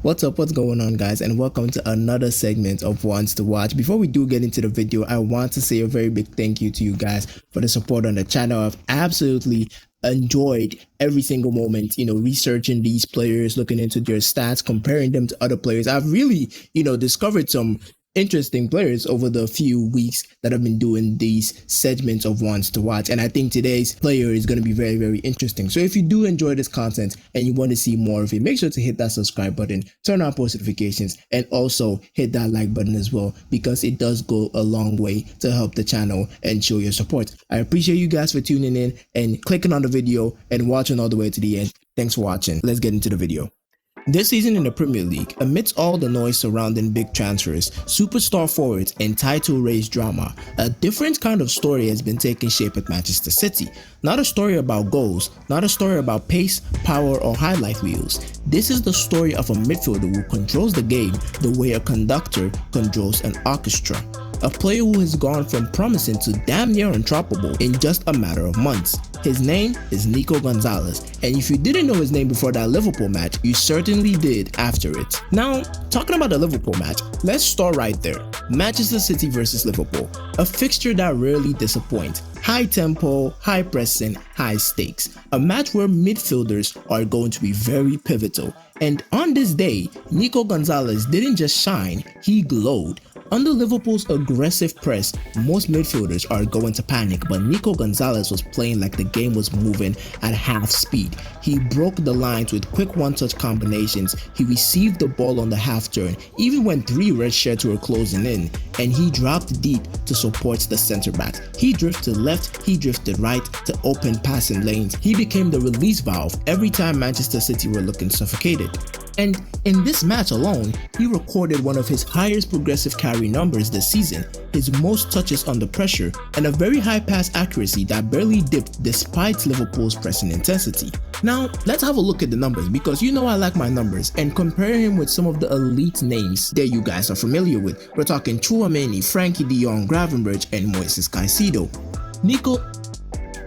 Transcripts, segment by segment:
What's up, what's going on, guys, and welcome to another segment of Wants to Watch. Before we do get into the video, I want to say a very big thank you to you guys for the support on the channel. I've absolutely enjoyed every single moment, researching these players, looking into their stats, comparing them to other players. I've really, discovered some interesting players over the few weeks that I've been doing these segments of Wants to Watch, and I think today's player is going to be very, very interesting. So if you do enjoy this content and you want to see more of it, make sure to hit that subscribe button, turn on post notifications, and also hit that like button as well, because it does go a long way to help the channel and show your support. I appreciate you guys for tuning in and clicking on the video and watching all the way to the end. Thanks for watching. Let's get into the video. This season in the Premier League, amidst all the noise surrounding big transfers, superstar forwards, and title race drama, a different kind of story has been taking shape at Manchester City. Not a story about goals, not a story about pace, power, or highlight reels. This is the story of a midfielder who controls the game the way a conductor controls an orchestra. A player who has gone from promising to damn near untrappable in just a matter of months. His name is Nico González, and if you didn't know his name before that Liverpool match, you certainly did after it. Now, talking about the Liverpool match, let's start right there. Manchester City versus Liverpool, a fixture that rarely disappoints. High tempo, high pressing, high stakes. A match where midfielders are going to be very pivotal. And on this day, Nico González didn't just shine, he glowed. Under Liverpool's aggressive press, most midfielders are going to panic, but Nico González was playing like the game was moving at half speed. He broke the lines with quick one-touch combinations, he received the ball on the half turn, even when 3 red shirts were closing in, and he dropped deep to support the centre-backs. He drifted left, he drifted right to open passing lanes. He became the release valve every time Manchester City were looking suffocated. And in this match alone, he recorded one of his highest progressive carry numbers this season, his most touches under pressure, and a very high pass accuracy that barely dipped despite Liverpool's pressing intensity. Now, let's have a look at the numbers, because you know I like my numbers, and compare him with some of the elite names that you guys are familiar with. We're talking Tchouaméni, Frenkie de Jong, Gravenberch, and Moisés Caicedo.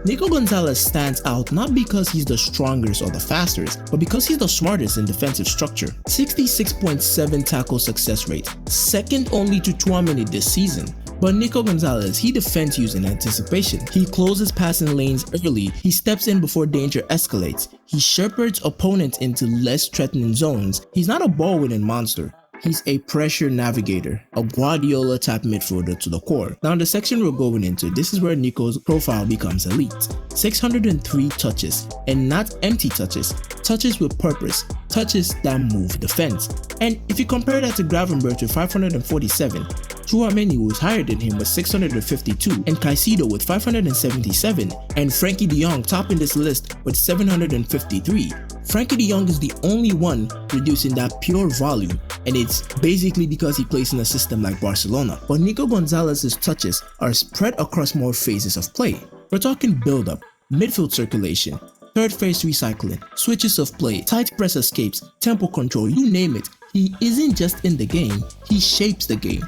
Nico González stands out not because he's the strongest or the fastest, but because he's the smartest in defensive structure. 66.7 tackle success rate, second only to Tchouaméni this season. But Nico González, he defends using anticipation. He closes passing lanes early, he steps in before danger escalates, he shepherds opponents into less threatening zones. He's not a ball-winning monster. He's a pressure navigator, a Guardiola type midfielder to the core. Now in the section we're going into, this is where Nico's profile becomes elite. 603 touches, and not empty touches, touches with purpose, touches that move defense. And if you compare that to Gravenberch with 547, Tchouaméni, who was higher than him, with 652, and Caicedo with 577, and Frenkie de Jong topping this list with 753. Frenkie de Jong is the only one producing that pure volume, and it's basically because he plays in a system like Barcelona. But Nico González's touches are spread across more phases of play. We're talking build-up, midfield circulation, third phase recycling, switches of play, tight press escapes, tempo control, you name it. He isn't just in the game, he shapes the game.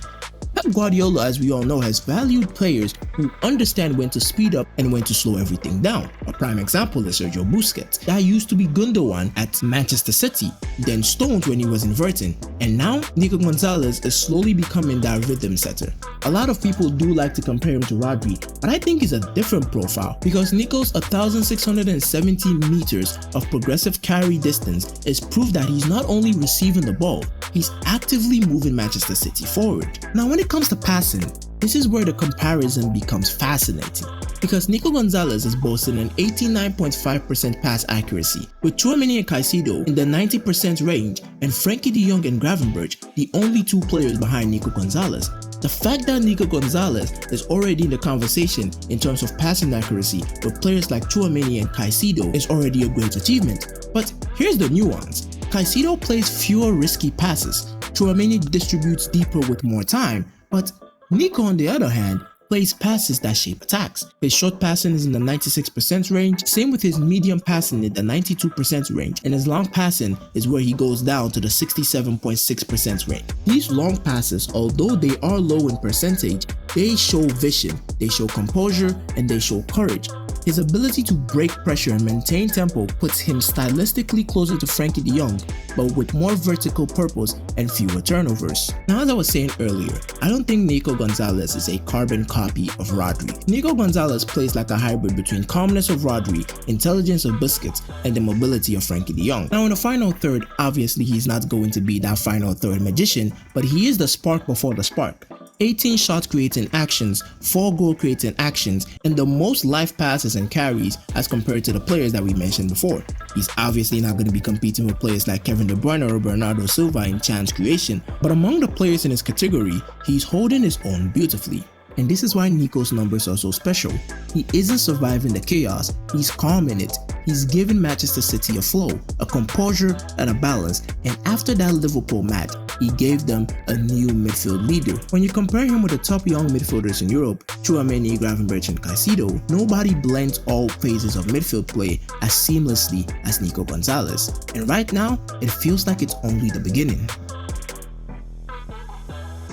Pep Guardiola, as we all know, has valued players who understand when to speed up and when to slow everything down. A prime example is Sergio Busquets. That used to be Gundogan at Manchester City, then Stones when he was in Everton, and now Nico González is slowly becoming that rhythm setter. A lot of people do like to compare him to Rodri, but I think he's a different profile, because Nico's 1,670 meters of progressive carry distance is proof that he's not only receiving the ball, he's actively moving Manchester City forward. Now when it comes to passing, this is where the comparison becomes fascinating, because Nico González is boasting an 89.5% pass accuracy, with Tchouaméni and Caicedo in the 90% range, and Frenkie de Jong and Gravenberch the only 2 players behind Nico González. The fact that Nico González is already in the conversation in terms of passing accuracy with players like Tchouaméni and Caicedo is already a great achievement. But here's the nuance. Caicedo plays fewer risky passes, Tchouaméni distributes deeper with more time, but Nico on the other hand plays passes that shape attacks. His short passing is in the 96% range, same with his medium passing in the 92% range, and his long passing is where he goes down to the 67.6% range. These long passes, although they are low in percentage, they show vision, they show composure, and they show courage. His ability to break pressure and maintain tempo puts him stylistically closer to Frenkie de Jong, but with more vertical purpose and fewer turnovers. Now, as I was saying earlier, I don't think Nico González is a carbon copy of Rodri. Nico González plays like a hybrid between calmness of Rodri, intelligence of Busquets, and the mobility of Frenkie de Jong. Now, in the final third, obviously he's not going to be that final third magician, but he is the spark before the spark. 18 shot creating actions, 4 goal creating actions, and the most life passes and carries as compared to the players that we mentioned before. He's obviously not going to be competing with players like Kevin De Bruyne or Bernardo Silva in chance creation, but among the players in his category, he's holding his own beautifully. And this is why Nico's numbers are so special. He isn't surviving the chaos, he's calm in it. He's given Manchester City a flow, a composure, and a balance, and after that Liverpool match, he gave them a new midfield leader. When you compare him with the top young midfielders in Europe, Tchouaméni, Gravenberch, and Caicedo, nobody blends all phases of midfield play as seamlessly as Nico González. And right now, it feels like it's only the beginning.